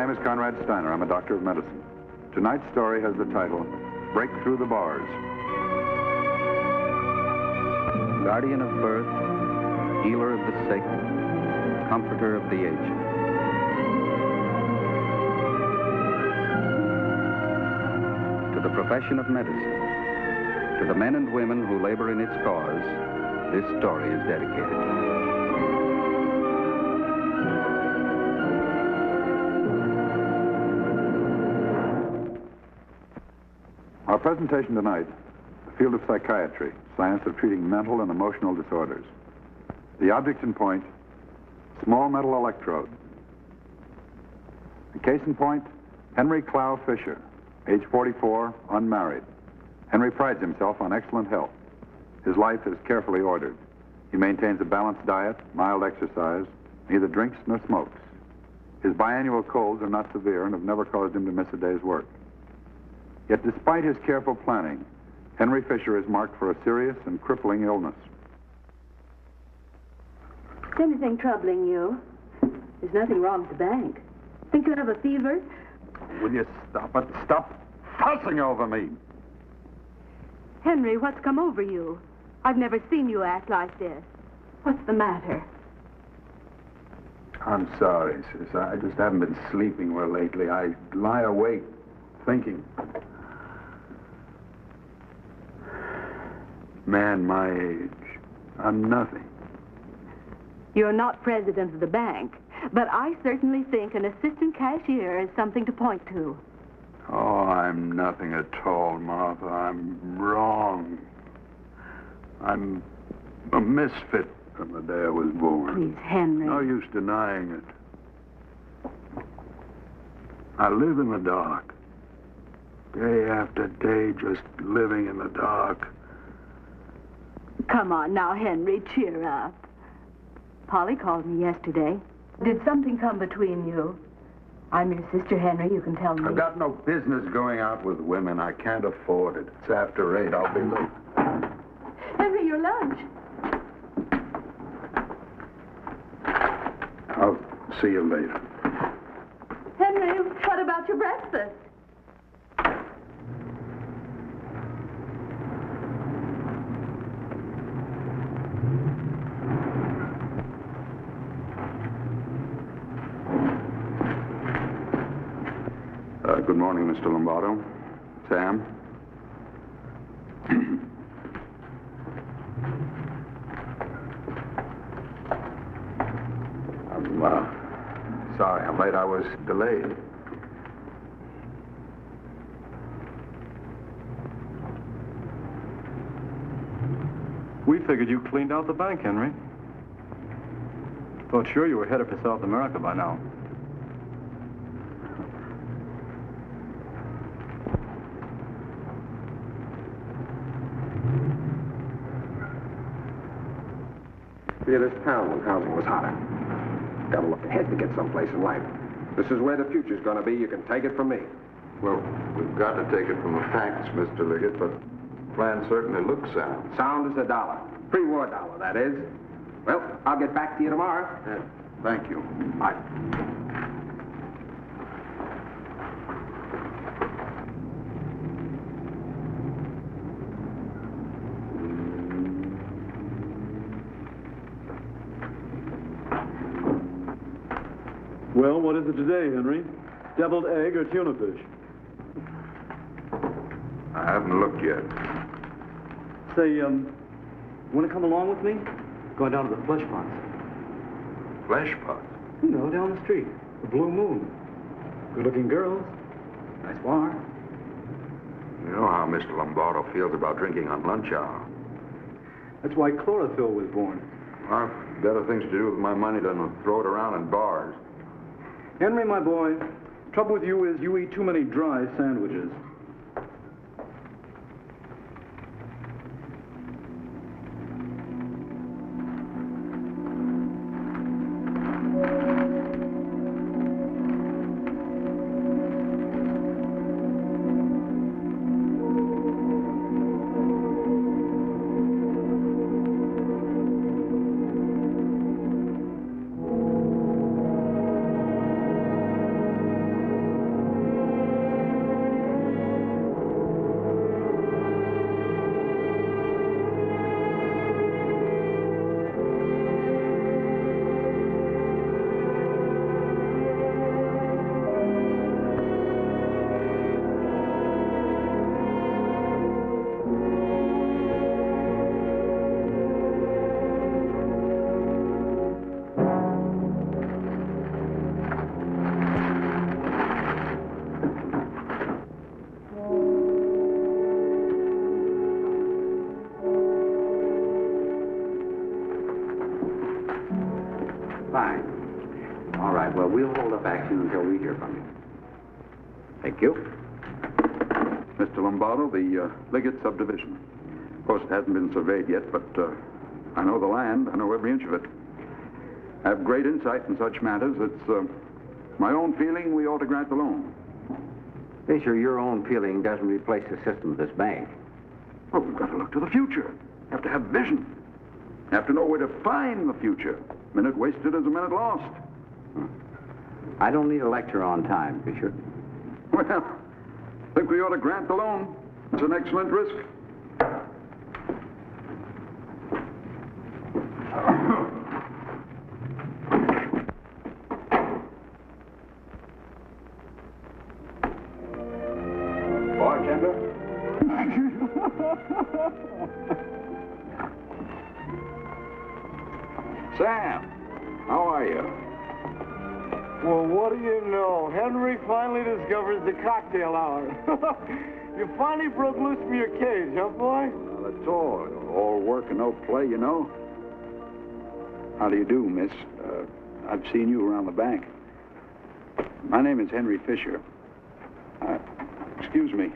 name is Conrad Steiner. I'm a doctor of medicine. Tonight's story has the title, Break Through the Bars. Guardian of birth, healer of the sick, comforter of the aged. To the profession of medicine, to the men and women who labor in its cause, this story is dedicated. Our presentation tonight, the field of psychiatry, science of treating mental and emotional disorders. The object in point, small metal electrode. The case in point, Henry Clow Fisher, age 44, unmarried. Henry prides himself on excellent health. His life is carefully ordered. He maintains a balanced diet, mild exercise, neither drinks nor smokes. His biannual colds are not severe and have never caused him to miss a day's work. Yet despite his careful planning, Henry Fisher is marked for a serious and crippling illness. Is anything troubling you? There's nothing wrong with the bank. Think you have a fever? Will you stop it? Stop fussing over me. Henry, what's come over you? I've never seen you act like this. What's the matter? I'm sorry, sis. I just haven't been sleeping well lately. I lie awake, thinking. Man my age, I'm nothing. You're not president of the bank, but I certainly think an assistant cashier is something to point to. Oh, I'm nothing at all, Martha. I'm wrong. I'm a misfit from the day I was born. Please, Henry. No use denying it. I live in the dark. Day after day, just living in the dark. Come on now, Henry, cheer up. Polly called me yesterday. Did something come between you? I'm your sister, Henry. You can tell me. I've got no business going out with women. I can't afford it. It's after 8. I'll be late. Henry, your lunch. I'll see you later. Henry, what about your breakfast? Good morning, Mr. Lombardo. Sam? I'm sorry I'm late. I was delayed. We figured you cleaned out the bank, Henry. Thought sure you were headed for South America by now. Yeah, this town when housing was hotter. Gotta look ahead to get someplace in life. This is where the future's gonna be. You can take it from me. Well, we've got to take it from the facts, Mr. Liggett, but the plan certainly looks sound. Sound as a dollar. Pre-war dollar, that is. Well, I'll get back to you tomorrow. Thank you. Bye. Well, what is it today, Henry? Deviled egg or tuna fish? I haven't looked yet. Say, want to come along with me? Going down to the flesh pots. Flesh pots? You know, down the street. The Blue Moon. Good-looking girls. Nice bar. You know how Mr. Lombardo feels about drinking on lunch hour. That's why chlorophyll was born. I've better things to do with my money than to throw it around in bars. Henry, my boy, trouble with you is you eat too many dry sandwiches. fine. All right, well, we'll hold up action until we hear from you. Thank you. Mr. Lombardo, the Liggett subdivision. Of course, it hasn't been surveyed yet, but I know the land. I know every inch of it. I have great insight in such matters. It's my own feeling we ought to grant the loan. Fisher, your own feeling doesn't replace the system of this bank. Well, we've got to look to the future. Have to have vision. Have to know where to find the future. Minute wasted is a minute lost. I don't need a lecture on time, Fisher. Well, I think we ought to grant the loan. It's an excellent risk. Bartender? Sam, how are you? Well, what do you know? Henry finally discovers the cocktail hour. You finally broke loose from your cage, huh, boy? Well, that's all work and no play, you know. How do you do, miss? I've seen you around the bank. My name is Henry Fisher. Excuse me.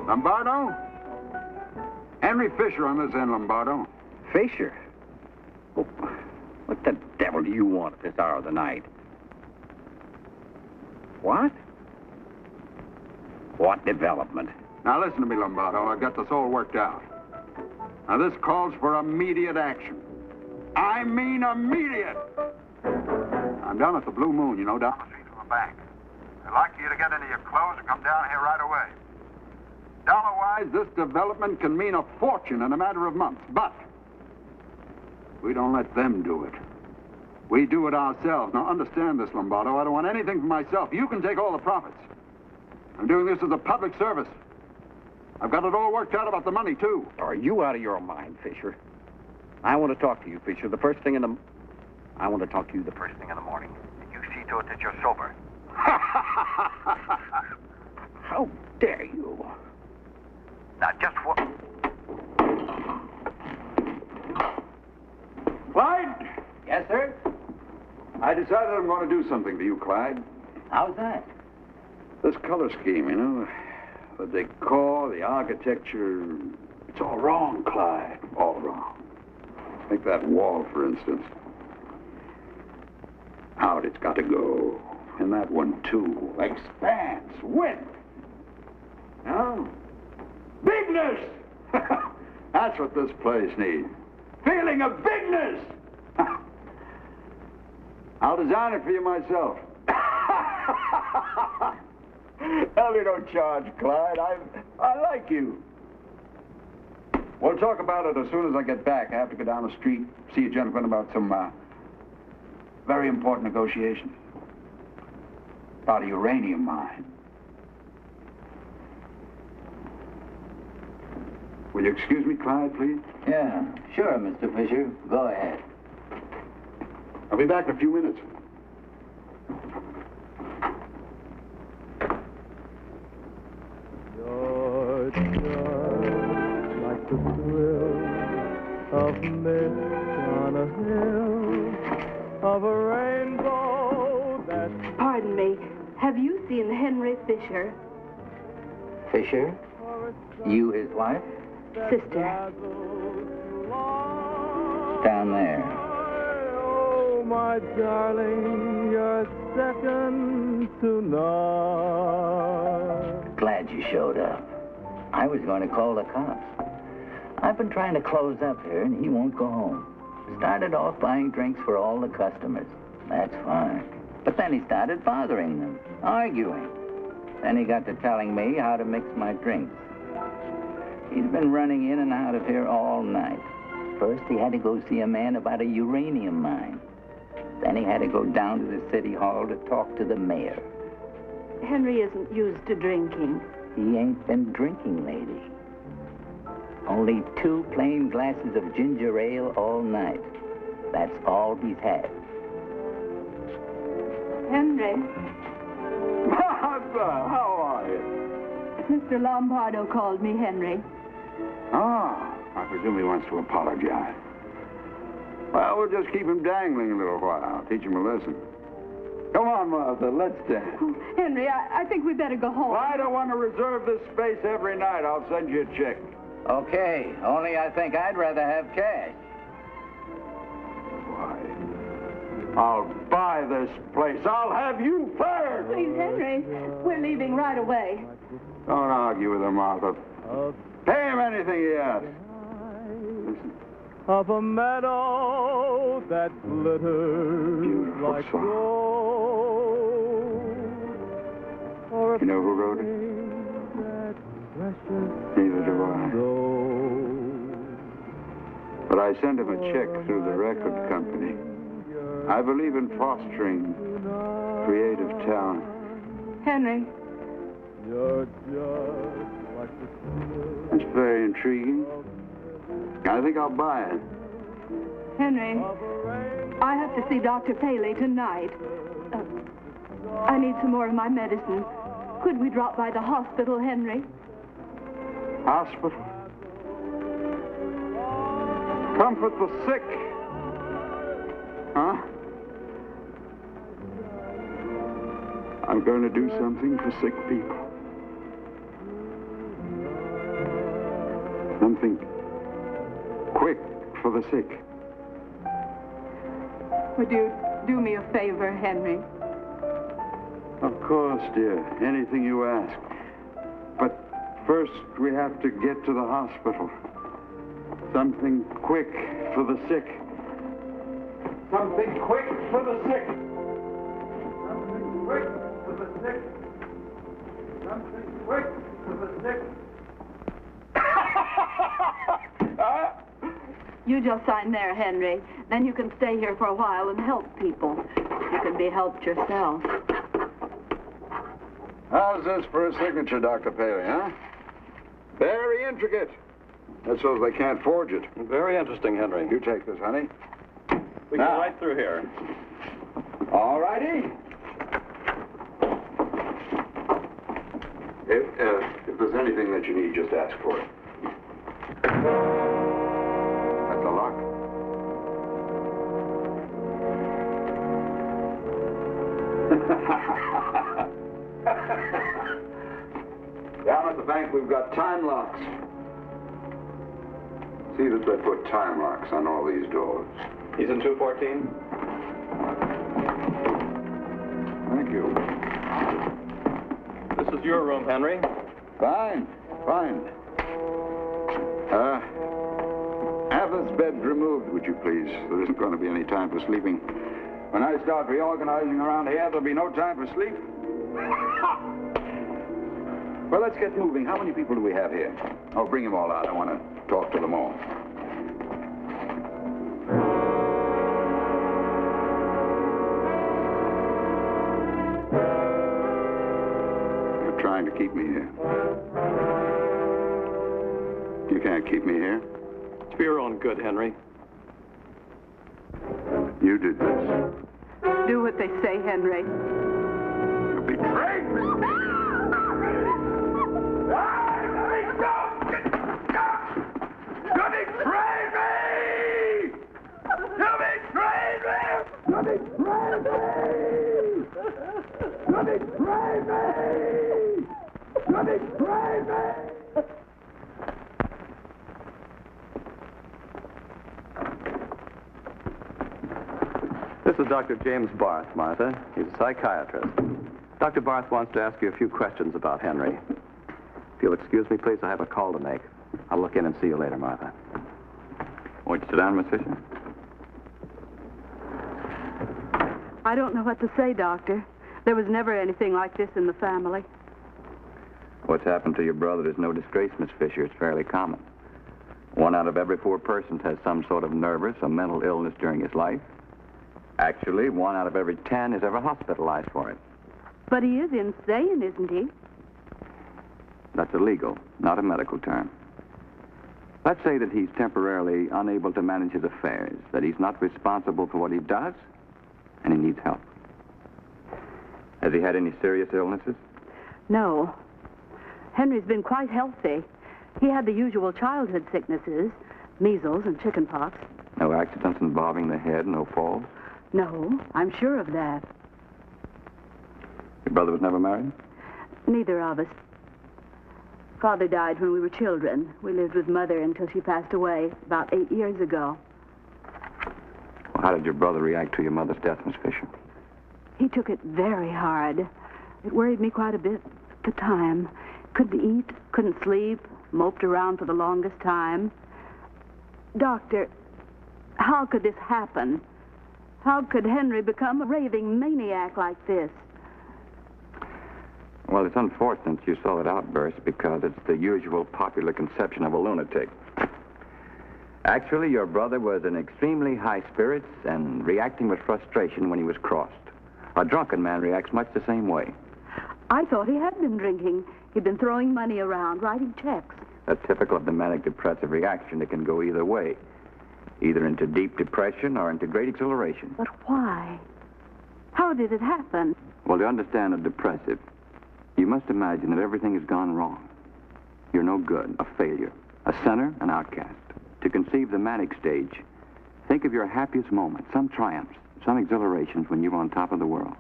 Lombardo? Henry Fisher on this end, Lombardo. Fisher? Oh, what the devil do you want at this hour of the night? What? What development? Now listen to me, Lombardo. I've got this all worked out. Now this calls for immediate action. I mean immediate. I'm down at the Blue Moon, you know, down the street from the bank. I'd like you to get into your clothes and come down here right away. Dollar-wise, this development can mean a fortune in a matter of months, but we don't let them do it. We do it ourselves. Now, understand this, Lombardo. I don't want anything for myself. You can take all the profits. I'm doing this as a public service. I've got it all worked out about the money, too. Are you out of your mind, Fisher? I want to talk to you, Fisher, the first thing in the... I want to talk to you the first thing in the morning. And you see to it that you're sober. How dare you? Now, just what... Clyde? Yes, sir? I decided I'm going to do something to you, Clyde. How's that? This color scheme, you know, the decor, the architecture, it's all wrong, Clyde. All wrong. Take that wall, for instance. Out it's got to go. And that one, too. Expanse, width. No? Bigness! That's what this place needs. Feeling of bigness! I'll design it for you myself. Hell, you don't charge, Clyde. I like you. We'll talk about it as soon as I get back. I have to go down the street, see a gentleman about some very important negotiations. About a uranium mine. Will you excuse me, Clyde, please? Yeah, sure, Mr. Fisher. Go ahead. I'll be back in a few minutes. Georgia, like the thrill of mist on a hill, of a rainbow that... Pardon me. Have you seen Henry Fisher? Fisher? You his wife? Sister. Down there. Oh, my darling, you're second to none. Glad you showed up. I was going to call the cops. I've been trying to close up here, and he won't go home. Started off buying drinks for all the customers. That's fine. But then he started bothering them, arguing. Then he got to telling me how to mix my drinks. He's been running in and out of here all night. First, he had to go see a man about a uranium mine. Then he had to go down to the city hall to talk to the mayor. Henry isn't used to drinking. He ain't been drinking, lady. Only 2 plain glasses of ginger ale all night. That's all he's had. Henry, Martha, how are you? Mr. Lombardo called me Henry. Ah, I presume he wants to apologize. Well, we'll just keep him dangling a little while. Teach him a lesson. Come on, Martha, let's dance. Oh, Henry, I think we better go home. Well, I don't want to reserve this space every night. I'll send you a check. Okay, only I think I'd rather have cash. Why? I'll buy this place. I'll have you first. Please, Henry, we're leaving right away. Don't argue with him, Martha. Pay him anything he asks. Listen. Of a meadow that glitters Beautiful like song. gold. Or a You know who wrote it? that precious Neither do I. gold. But I sent him a check through the record company. I believe in fostering creative talent. Henry, You're just like the It's very intriguing. I think I'll buy it. Henry, I have to see Dr. Paley tonight. I need some more of my medicine. Could we drop by the hospital, Henry? Hospital. Comfort the sick. Huh? I'm going to do something for sick people. Something quick for the sick. Would you do me a favor, Henry? Of course, dear. Anything you ask. But first, we have to get to the hospital. Something quick for the sick. Something quick for the sick. Something quick for the sick. Something quick for the sick. You just sign there, Henry. Then you can stay here for a while and help people. You can be helped yourself. How's this for a signature, Dr. Paley, huh? Very intricate. That's so they can't forge it. Very interesting, Henry. You take this, honey. We Now. go right through here. All righty. If there's anything that you need, just ask for it. That's a lock. Down at the bank, we've got time locks. See that they put time locks on all these doors. He's in 214. Thank you. This is your room, Henry. Fine, fine. Have this bed removed, would you please? There isn't going to be any time for sleeping. When I start reorganizing around here, there'll be no time for sleep. Well, let's get moving. How many people do we have here? Oh, bring them all out. I want to talk to them all. You're trying to keep me here. You can't keep me here. It's for your own good, Henry. You did this. Do what they say, Henry. You betrayed me. You betrayed me! crazy! Running crazy! This is Dr. James Barth, Martha. He's a psychiatrist. Dr. Barth wants to ask you a few questions about Henry. If you'll excuse me, please, I have a call to make. I'll look in and see you later, Martha. Won't you sit down, Miss Fisher? I don't know what to say, Doctor. There was never anything like this in the family. What's happened to your brother is no disgrace, Miss Fisher. It's fairly common. 1 out of every 4 persons has some sort of nervous or mental illness during his life. Actually, 1 out of every 10 is ever hospitalized for it. But he is insane, isn't he? That's illegal, not a medical term. Let's say that he's temporarily unable to manage his affairs, that he's not responsible for what he does, and he needs help. Has he had any serious illnesses? No. Henry's been quite healthy. He had the usual childhood sicknesses, measles and chickenpox. No accidents involving the head, no falls? No, I'm sure of that. Your brother was never married? Neither of us. Father died when we were children. We lived with Mother until she passed away about 8 years ago. Well, how did your brother react to your mother's death, Miss Fisher? He took it very hard. It worried me quite a bit at the time. Couldn't eat, couldn't sleep, moped around for the longest time. Doctor, how could this happen? How could Henry become a raving maniac like this? Well, it's unfortunate you saw that outburst because it's the usual popular conception of a lunatic. Actually, your brother was in extremely high spirits and reacting with frustration when he was crossed. A drunken man reacts much the same way. I thought he had been drinking. He'd been throwing money around, writing checks. That's typical of the manic depressive reaction. It can go either way, either into deep depression or into great exhilaration. But why? How did it happen? Well, to understand a depressive, you must imagine that everything has gone wrong. You're no good, a failure, a sinner, an outcast. To conceive the manic stage, think of your happiest moments, some triumphs, some exhilarations when you were on top of the world.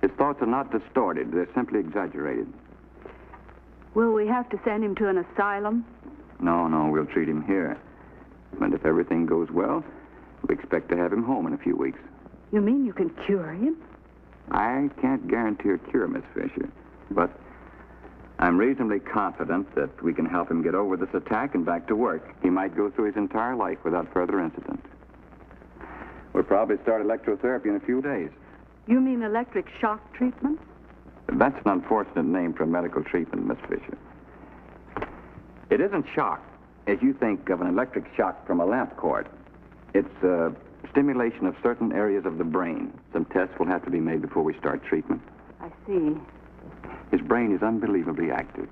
His thoughts are not distorted, they're simply exaggerated. Will we have to send him to an asylum? No, we'll treat him here. And if everything goes well, we expect to have him home in a few weeks. You mean you can cure him? I can't guarantee a cure, Miss Fisher, but I'm reasonably confident that we can help him get over this attack and back to work. He might go through his entire life without further incident. We'll probably start electrotherapy in a few days. You mean electric shock treatment? That's an unfortunate name for medical treatment, Miss Fisher. It isn't shock, as you think of an electric shock from a lamp cord. It's stimulation of certain areas of the brain. Some tests will have to be made before we start treatment. I see. His brain is unbelievably active.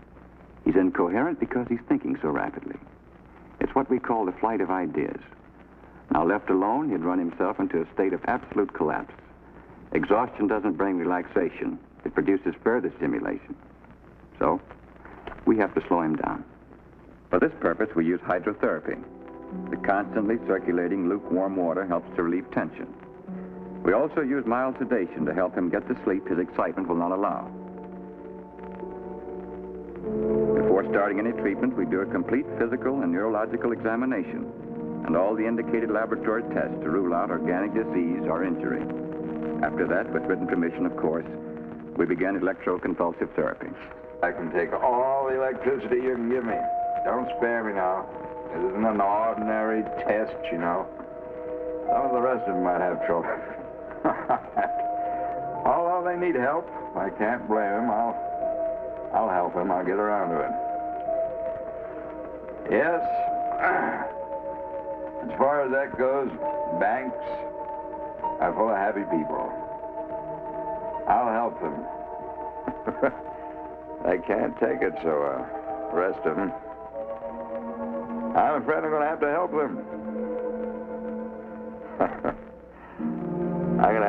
He's incoherent because he's thinking so rapidly. It's what we call the flight of ideas. Now, left alone, he'd run himself into a state of absolute collapse. Exhaustion doesn't bring relaxation. It produces further stimulation. So, we have to slow him down. For this purpose, we use hydrotherapy. The constantly circulating lukewarm water helps to relieve tension. We also use mild sedation to help him get the sleep his excitement will not allow. Before starting any treatment, we do a complete physical and neurological examination and all the indicated laboratory tests to rule out organic disease or injury. After that, with written permission, of course, we begin electroconvulsive therapy. I can take all the electricity you can give me. Don't spare me now. This isn't an ordinary test, you know. Some of the rest of them might have trouble. Although they need help, I can't blame them. I'll help them. I'll get around to it. Yes. As far as that goes, banks are full of happy people. I'll help them. They can't take it, so the rest of them, I'm afraid I'm going to have to help them. I'm going to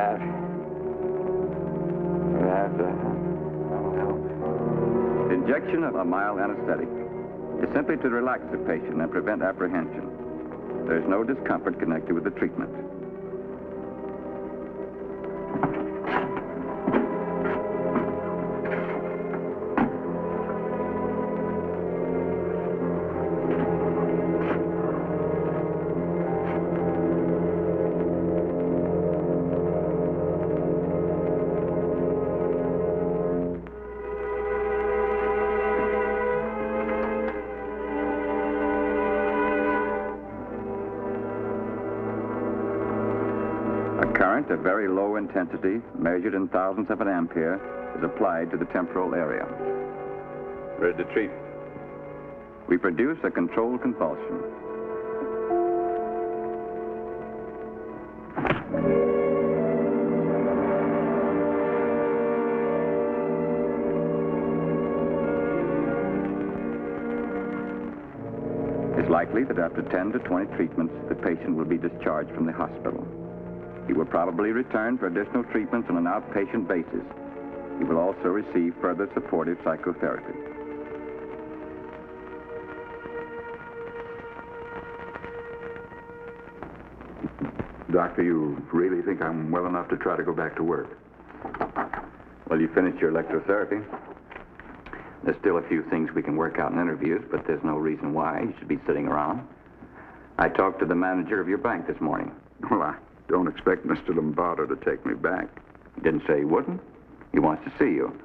have to help. The injection of a mild anesthetic is simply to relax the patient and prevent apprehension. There's no discomfort connected with the treatment. current of very low intensity, measured in thousandths of an ampere, is applied to the temporal area. Ready to treat. We produce a controlled convulsion. It's likely that after 10 to 20 treatments, the patient will be discharged from the hospital. He will probably return for additional treatments on an outpatient basis. He will also receive further supportive psychotherapy. Doctor, you really think I'm well enough to try to go back to work? Well, you finished your electrotherapy. There's still a few things we can work out in interviews, but there's no reason why you should be sitting around. I talked to the manager of your bank this morning. Well, I don't expect Mr. Lombardo to take me back. He didn't say he wouldn't. He wants to see you.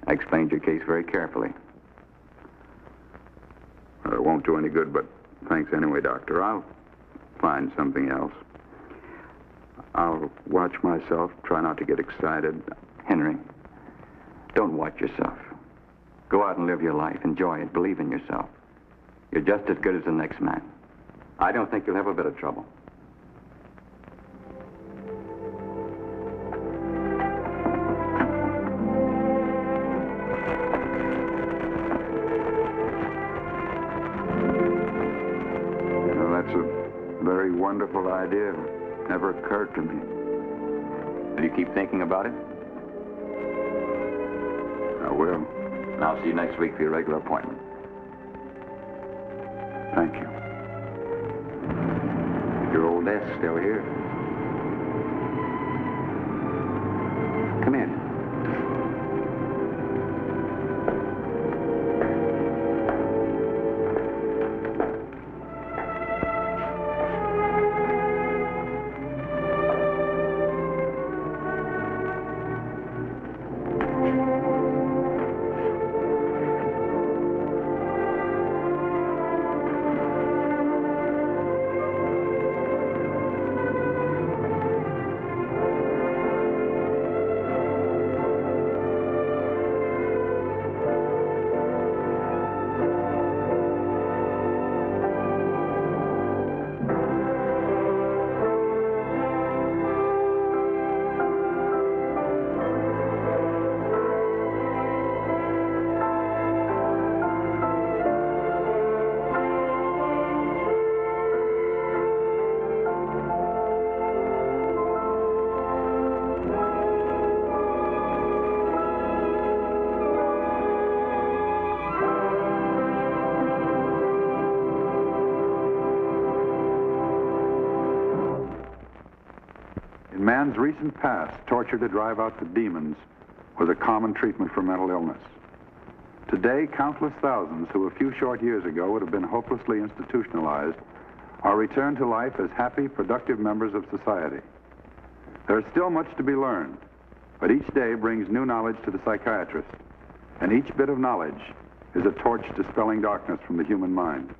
I explained your case very carefully. Well, it won't do any good, but thanks anyway, Doctor. I'll find something else. I'll watch myself, try not to get excited. Henry, don't watch yourself. Go out and live your life. Enjoy it. Believe in yourself. You're just as good as the next man. I don't think you'll have a bit of trouble. You know, that's a very wonderful idea. Never occurred to me. Will you keep thinking about it? I will. And I'll see you next week for your regular appointment. Thank you. Your old desk's still here. Come in. In man's recent past, torture to drive out the demons was a common treatment for mental illness. Today, countless thousands who a few short years ago would have been hopelessly institutionalized are returned to life as happy, productive members of society. There is still much to be learned, but each day brings new knowledge to the psychiatrist, and each bit of knowledge is a torch dispelling darkness from the human mind.